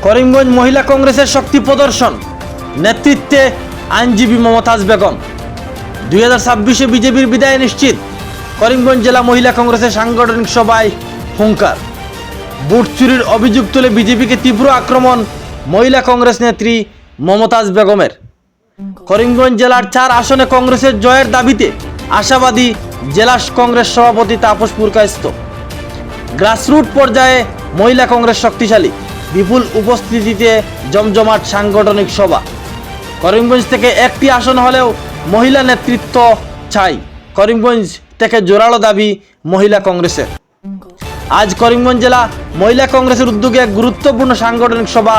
করিমগঞ্জ মহিলা কংগ্রেসের শক্তি প্রদর্শন, নেতৃত্বে আইনজীবী মমতাজ বেগম। 2026-এ বিজেপির বিদায় নিশ্চিত। করিমগঞ্জ জেলা মহিলা কংগ্রেসের সাংগঠনিক সভায় হুঙ্কার। ভোট চুরির অভিযোগ তুলে বিজেপিকে তীব্র আক্রমণ মহিলা কংগ্রেস নেত্রী মমতাজ বেগমের। করিমগঞ্জ জেলার 4 আসনে কংগ্রেসের জয়ের দাবিতে আশাবাদী জেলা কংগ্রেস সভাপতি তাপস পুরকায়স্থ। গ্রাসরুট পর্যায়ে মহিলা কংগ্রেস শক্তিশালী, বিপুল উপস্থিতিতে জমজমাট সাংগঠনিক সভা। করিমগঞ্জ থেকে একটি আসন হলেও মহিলা নেতৃত্ব চাই, করিমগঞ্জ থেকে জোরালো দাবি মহিলা কংগ্রেসের। আজ করিমগঞ্জ জেলা মহিলা কংগ্রেসের উদ্যোগে এক গুরুত্বপূর্ণ সাংগঠনিক সভা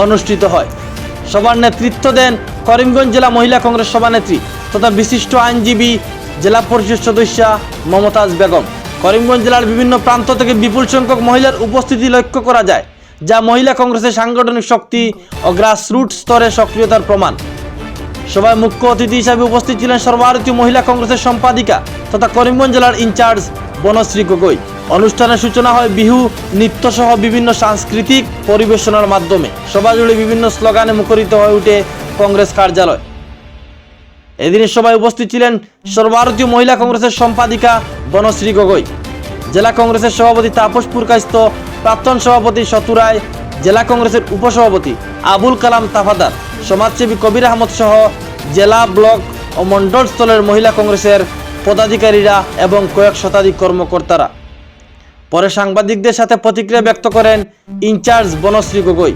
অনুষ্ঠিত হয়। সভার নেতৃত্ব দেন করিমগঞ্জ জেলা মহিলা কংগ্রেস সভানেত্রী তথা বিশিষ্ট আইনজীবী জেলা পরিষদ সদস্যা মমতাজ বেগম। করিমগঞ্জ জেলার বিভিন্ন প্রান্ত থেকে বিপুল সংখ্যক মহিলার উপস্থিতি লক্ষ্য করা যায়, যা মহিলা কংগ্রেসের সাংগঠনিক শক্তি ও গ্রাসরুট স্তরে সক্রিয়তার প্রমাণ। সভায় মুখ্য অতিথি হিসাবে উপস্থিত ছিলেন সর্বভারতীয় মহিলা কংগ্রেসের সম্পাদিকা তথা করিমগঞ্জ জেলার ইনচার্জ বনশ্রী গগৈ। অনুষ্ঠানের সূচনা হয় বিহু নৃত্য সহ বিভিন্ন সাংস্কৃতিক পরিবেশনার মাধ্যমে। সভা জুড়ে বিভিন্ন স্লোগানে মুখরিত হয়ে ওঠে কংগ্রেস কার্যালয়। এদিনের সভায় উপস্থিত ছিলেন সর্বভারতীয় মহিলা কংগ্রেসের সম্পাদিকা বনশ্রী গগৈ, জেলা কংগ্রেসের সভাপতি তাপস পুরকায়স্থ, প্রাক্তন সভাপতি শতু রায়, জেলা কংগ্রেসের উপসভাপতি আবুল কালাম তাফাদার, সমাজসেবী কবির আহমদ সহ জেলা, ব্লক ও মণ্ডল স্তরের মহিলা কংগ্রেসের পদাধিকারীরা এবং কয়েক শতাধিক কর্মকর্তারা। পরে সাংবাদিকদের সাথে প্রতিক্রিয়া ব্যক্ত করেন ইনচার্জ বনশ্রী গগৈ,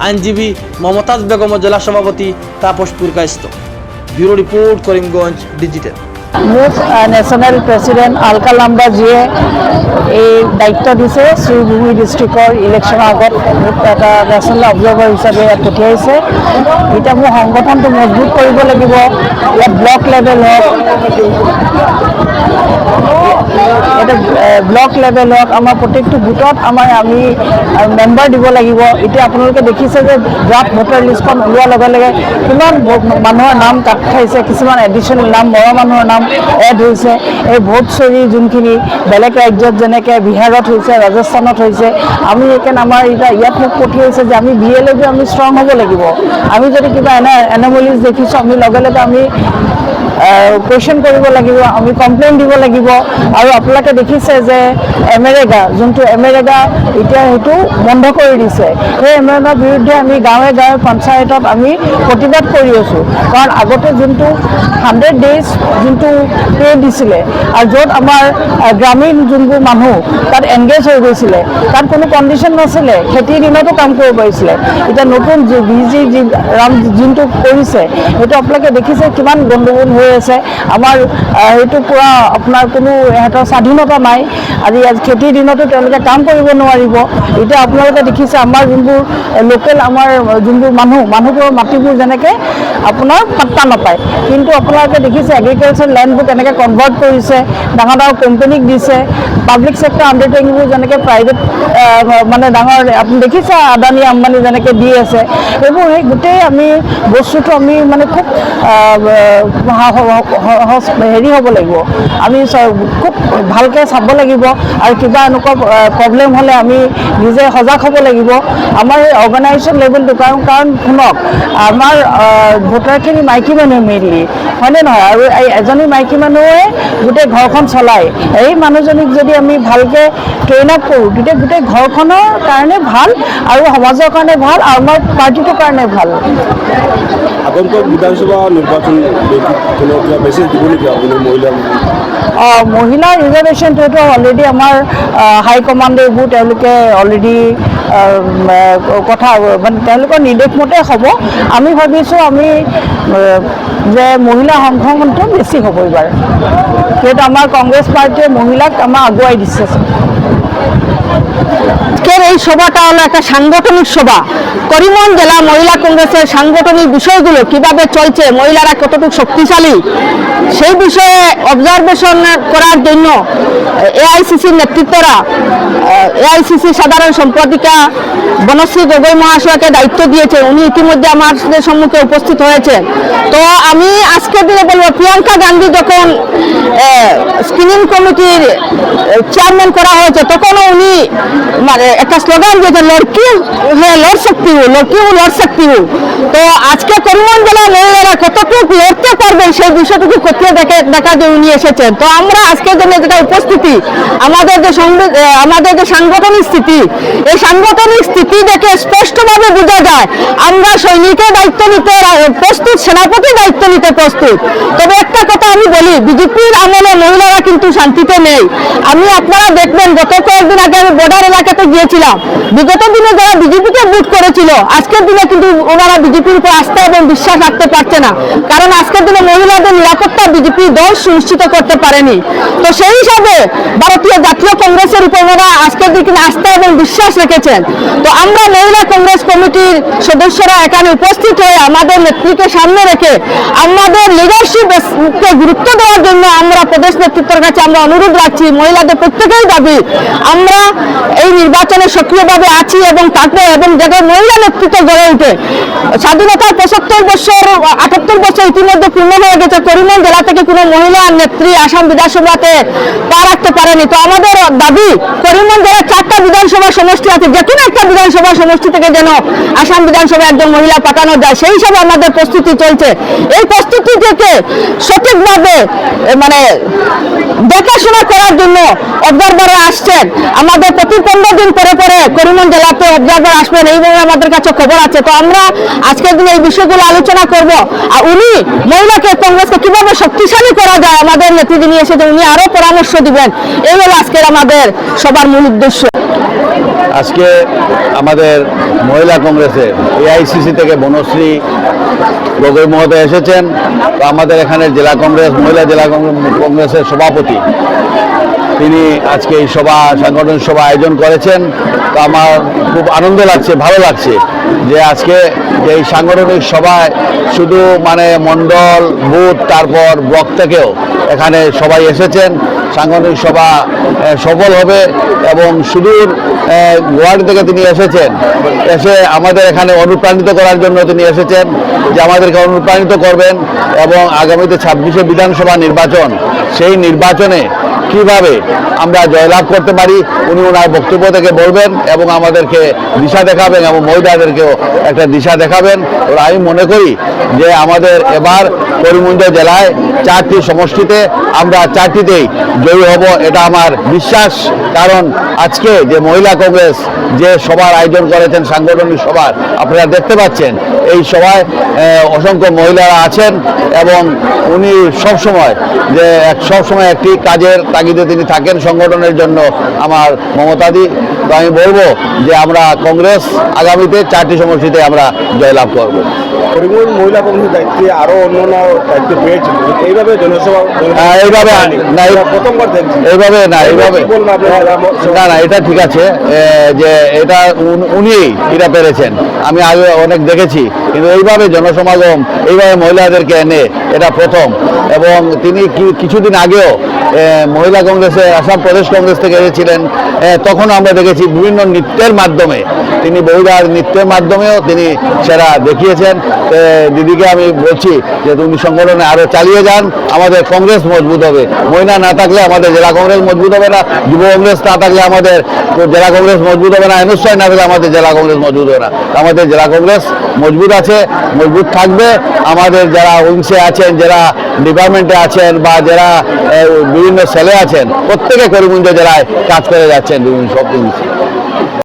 আইনজীবী মমতাজ বেগম ও জেলা সভাপতি Tapas Purkayastha. Bureau report, Karimganj digital. মোক নেশ্যনেল প্ৰেচিডেণ্ট আলকা লাম্বাজীয়ে এই দায়িত্ব দিছে শ্ৰীভূমি ডিষ্ট্ৰিক্টৰ ইলেকশ্যনৰ আগত মোক এটা নেশ্যনেল অবজাৰ্ভাৰ হিচাপে ইয়াত পঠিয়াইছে। এতিয়া মোৰ সংগঠনটো মজবুত কৰিব লাগিব। ইয়াত ব্লক লেভেল হওক, এটা ব্লক লেভেল হওক, আমাৰ প্ৰত্যেকটো বুথত আমি মেম্বাৰ দিব লাগিব। এতিয়া আপোনালোকে দেখিছে যে ড্ৰাফ্ট ভোটাৰ লিষ্টখন ওলোৱাৰ লগে লগে কিমান মানুহৰ নাম কাট খাইছে, কিছুমান এডিশ্যনেল নাম মৰা মানুহৰ নাম এড হৈছে। এই ভোট চুৰি যোনখিনি বেলেগ ৰাজ্যত যেনেকৈ বিহাৰত হৈছে, ৰাজস্থানত হৈছে, আমি সেইকাৰণে আমাৰ এতিয়া ইয়াত মোক পঠিয়াইছে যে আমি BLA আমি ষ্ট্ৰং হ'ব লাগিব। আমি যদি কিবা এন'মেলিজ দেখিছোঁ আমি লগে লগে আমি কুৱেশ্যন কৰিব লাগিব, আমি কমপ্লেইন দিব লাগিব। আৰু আপোনালোকে দেখিছে যে এমেৰেগা, যোনটো এমেৰেগা এতিয়া সেইটো বন্ধ কৰি দিছে। সেই এমেৰেগাৰ বিৰুদ্ধে আমি গাঁৱে গাঁৱে পঞ্চায়তত আমি প্ৰতিবাদ কৰি আছোঁ। কাৰণ আগতে যোনটো 100 days যোনটো পে দিছিলে আৰু য'ত আমাৰ গ্ৰামীণ যোনবোৰ মানুহ তাত এংগেজ হৈ গৈছিলে, তাত কোনো কণ্ডিশ্যন নাছিলে, খেতিৰ দিনতো কাম কৰিব পাৰিছিলে। এতিয়া নতুন BG ৰাম যোনটো কৰিছে সেইটো আপোনালোকে দেখিছে কিমান গণ্ডগোল হৈ আছে। আমাৰ সেইটো পূৰা আপোনাৰ কোনো সিহঁতৰ স্বাধীনতা নাই। আজি খেতিৰ দিনতো তেওঁলোকে কাম কৰিব নোৱাৰিব। এতিয়া আপোনালোকে দেখিছে আমাৰ যোনবোৰ লোকেল আমাৰ যোনবোৰ মানুহবোৰৰ মাটিবোৰ যেনেকৈ আপোনাৰ পাত্তা নাপায়, কিন্তু আপোনালোকে দেখিছে এগ্ৰিকালচাৰ লেণ্ডবোৰ কেনেকৈ কনভাৰ্ট কৰিছে, ডাঙৰ ডাঙৰ কোম্পানীক দিছে। পাব্লিক ছেক্টৰ আণ্ডাৰটেকিংবোৰ যেনেকৈ প্ৰাইভেট মানে ডাঙৰ আপুনি দেখিছে আদানী আম্বানী যেনেকৈ দি আছে, এইবোৰ সেই গোটেই আমি বস্তুটো আমি মানে খুব হেৰি হ'ব লাগিব, আমি খুব ভালকৈ চাব লাগিব। আৰু কিবা এনেকুৱা প্ৰব্লেম হ'লে আমি নিজে সজাগ হ'ব লাগিব। আমাৰ এই অৰ্গেনাইজেশ্যন লেভেলটো কাৰণ শুনক, আমাৰ ভোটাৰখিনি মাইকী মানুহ মেইনলি, হয়নে নহয়? আৰু এই এজনী মাইকী মানুহে গোটেই ঘৰখন চলায়। এই মানুহজনীক যদি আমি ভালকৈ ট্ৰেইন আপ কৰোঁ তেতিয়া গোটেই ঘৰখনৰ কাৰণে ভাল আৰু সমাজৰ কাৰণে ভাল আৰু আমাৰ পাৰ্টিটোৰ কাৰণে ভাল। আগন্তুক বিধানসভা নিৰ্বাচন মেছেজ দিব নেকি আপুনি মহিলা ৰিজাৰ্ভেশ্যনটোতো অলৰেডি আমাৰ হাইকমাণ্ডে এইবোৰ তেওঁলোকে অলৰেডি কথা মানে তেওঁলোকৰ নিৰ্দেশ মতে হ'ব। আমি ভাবিছোঁ আমি যে মহিলা সংখ্যাটো বেছি হ'ব এইবাৰ, যিহেতু আমাৰ কংগ্ৰেছ পাৰ্টিয়ে মহিলাক আমাৰ আগুৱাই দিছে। আজকের এই সভাটা হলো একটা সাংগঠনিক সভা। করিমগঞ্জ জেলা মহিলা কংগ্রেসের সাংগঠনিক বিষয়গুলো কিভাবে চলছে, মহিলারা কতটুকু শক্তিশালী, সেই বিষয়ে অবজারভেশন করার জন্য এআইসিসির নেতৃত্বরা এআইসিসি সাধারণ সম্পাদিকা বনশ্রী গগৈ মহাশয়কে দায়িত্ব দিয়েছে। উনি ইতিমধ্যে আমাদের সম্মুখে উপস্থিত হয়েছেন। তো আমি আজকে দিনে বলবো, প্রিয়াঙ্কা গান্ধী যখন স্ক্রিনিং কমিটির চেয়ারম্যান করা হয়েছে তখনও উনি মানে একটা স্লোগান দিয়েছে, লড়কি হ্যাঁ লড় सकती हूँ, লড়কি हूँ লড় सकती हूँ। তো আজকে করিমগঞ্জ জেলার মহিলারা কতটুকু লড়তে পারবেন সেই বিষয়টুকু খতিয়ে দেখা দিয়ে উনি এসেছেন। তো আমরা আজকের জন্য যেটা উপস্থিতি, আমাদের যে সাংগঠনিক স্থিতি, এই সাংগঠনিক স্থিতি দেখে স্পষ্টভাবে বোঝা যায় আমরা সৈনিকের দায়িত্ব নিতে প্রস্তুত, সেনাপতির দায়িত্ব নিতে প্রস্তুত। তবে একটা কথা আমি বলি, বিজেপির আমলে মহিলারা কিন্তু শান্তিতে নেই। আপনারা দেখবেন গত কয়েকদিন আগে আমি বর্ডার এলাকাতে গিয়েছিলাম, বিগত দিনে যারা বিজেপিকে ভোট করেছিল আজকের দিনে কিন্তু ওনারা বিজেপির উপর আস্থা এবং বিশ্বাস রাখতে পারছে না, কারণ আজকের দিনে মহিলাদের নিরাপত্তা বিজেপি দল সুনিশ্চিত করতে পারেনি। তো সেই হিসাবে ভারতীয় জাতীয় কংগ্রেসের উপর ওনারা আজকের দিনে আস্থা এবং বিশ্বাস রেখেছেন। তো আমরা মহিলা কংগ্রেস কমিটির সদস্যরা এখানে উপস্থিত হয়ে আমাদের নেত্রীকে সামনে রেখে আমাদের লিডারশিপকে গুরুত্ব দেওয়ার জন্য আমরা প্রদেশ নেতৃত্বের কাছে আমরা অনুরোধ রাখছি। মহিলাদের প্রত্যেকেই দাবি আমরা এই নির্বাচনে সক্রিয়ভাবে আছি এবং থাকবো, এবং যাতে মহিলা নেতৃত্ব গড়ে উঠে। স্বাধীনতার 75 বছর 78 বছর ইতিমধ্যে পূর্ণ হয়ে গেছে, করিমগঞ্জ জেলা থেকে কোনো মহিলা নেত্রী আসাম বিধানসভাতে পা রাখতে পারেনি। তো আমাদের দাবি করিমগঞ্জ জেলার 4টা বিধানসভা সমষ্টি আছে, যে কোনো একটা বিধানসভা সমষ্টি থেকে যেন আসাম বিধানসভায় একজন মহিলা পাঠানো যায়, সেই হিসাবে আমাদের প্রস্তুতি চলছে। এই প্রস্তুতি থেকে সঠিকভাবে মানে দেখাশোনা করার জন্য অবজারভাররা আসছেন। আমাদের প্রতি 15 দিন পরে পরে করিমগঞ্জ জেলাতে অবজারভার আসবেন, এইভাবে আমাদের কাছে খবর আছে। তো আমরা আজকের দিনে এই বিষয়গুলো আলোচনা করব। আর উনি মহিলাকে কংগ্রেসকে কিভাবে শক্তিশালী করা যায় আমাদের নেত্রী যিনি এসেছেন উনি আরো পরামর্শ দিবেন। এই হলো আজকের আমাদের সবার মূল উদ্দেশ্য। আজকে আমাদের মহিলা কংগ্রেসের এআইসিসি থেকে বনশ্রী গগৈ মহোদয় এসেছেন। তো আমাদের এখানে জেলা কংগ্রেস মহিলা জেলা কংগ্রেসের সভাপতি তিনি আজকে এই সাংগঠনিক সভা আয়োজন করেছেন। তো আমার খুব আনন্দ লাগছে, ভালো লাগছে যে আজকে যে এই সাংগঠনিক সভায় শুধু মানে মণ্ডল বুথ তারপর ব্লক থেকেও এখানে সবাই এসেছেন। সাংগঠনিক সভা সফল হবে এবং সুদূর গুয়াহাটি থেকে তিনি এসেছেন, এসে আমাদের এখানে অনুপ্রাণিত করার জন্য তিনি এসেছেন যে আমাদেরকে অনুপ্রাণিত করবেন এবং আগামীতে 26শে বিধানসভা নির্বাচন, সেই নির্বাচনে কিভাবে আমরা জয়লাভ করতে পারি উনি ওনার বক্তব্য থেকে বলবেন এবং আমাদেরকে দিশা দেখাবেন এবং মহিলাদেরকেও একটা দিশা দেখাবেন। ওরা আমি মনে করি যে আমাদের এবার করিমগঞ্জ জেলায় 4টি সমষ্টিতে আমরা 4টিতেই জয়ী হব, এটা আমার বিশ্বাস। কারণ আজকে যে মহিলা কংগ্রেস যে সভার আয়োজন করেছেন সাংগঠনিক সভার, আপনারা দেখতে পাচ্ছেন এই সভায় অসংখ্য মহিলারা আছেন এবং উনি সবসময় একটি কাজের তাগিদে তিনি থাকেন সংগঠনের জন্য আমার মমতাদি। তো আমি বলবো যে আমরা কংগ্রেস আগামীতে 4টি সমষ্টিতে আমরা জয়লাভ করব। করিমগঞ্জ মহিলা কংগ্রেসের দায়িত্বে আরো অন্যান্য দায়িত্ব পেয়েছিল, এইভাবে জনসভা এইভাবে না, প্রথমবার দেখছি এইভাবে না, এইভাবে না না, এটা ঠিক আছে যে এটা উনি এটা পেরেছেন, আমি আগে অনেক দেখেছি, কিন্তু এইভাবে জনসমাগম এইভাবে মহিলাদেরকে এনে এটা প্রথম। এবং তিনি কিছুদিন আগেও মহিলা কংগ্রেসে আসাম প্রদেশ কংগ্রেস থেকে এসেছিলেন, তখন আমরা দেখেছি বিভিন্ন নৃত্যের মাধ্যমে তিনি বহুবার নৃত্যের মাধ্যমেও তিনি সেটা দেখিয়েছেন। দিদিকে আমি বলছি যে তুমি সংগঠনে আরও চালিয়ে যান, আমাদের কংগ্রেস মজবুত হবে। মহিলা না থাকলে আমাদের জেলা কংগ্রেস মজবুত হবে না, যুব কংগ্রেস না থাকলে আমাদের জেলা কংগ্রেস মজবুত হবে না, এনএসআই না থাকলে আমাদের জেলা কংগ্রেস মজবুত হবে না। আমাদের জেলা কংগ্রেস মজবুত আছে, মজবুত থাকবে। আমাদের যারা উইংসে আছেন, যারা ডিপার্টমেন্টে আছেন বা যারা বিভিন্ন সেলে আছেন, প্রত্যেকে করিমগঞ্জ জেলায় কাজ করে যাচ্ছেন বিভিন্ন সব উইংসে।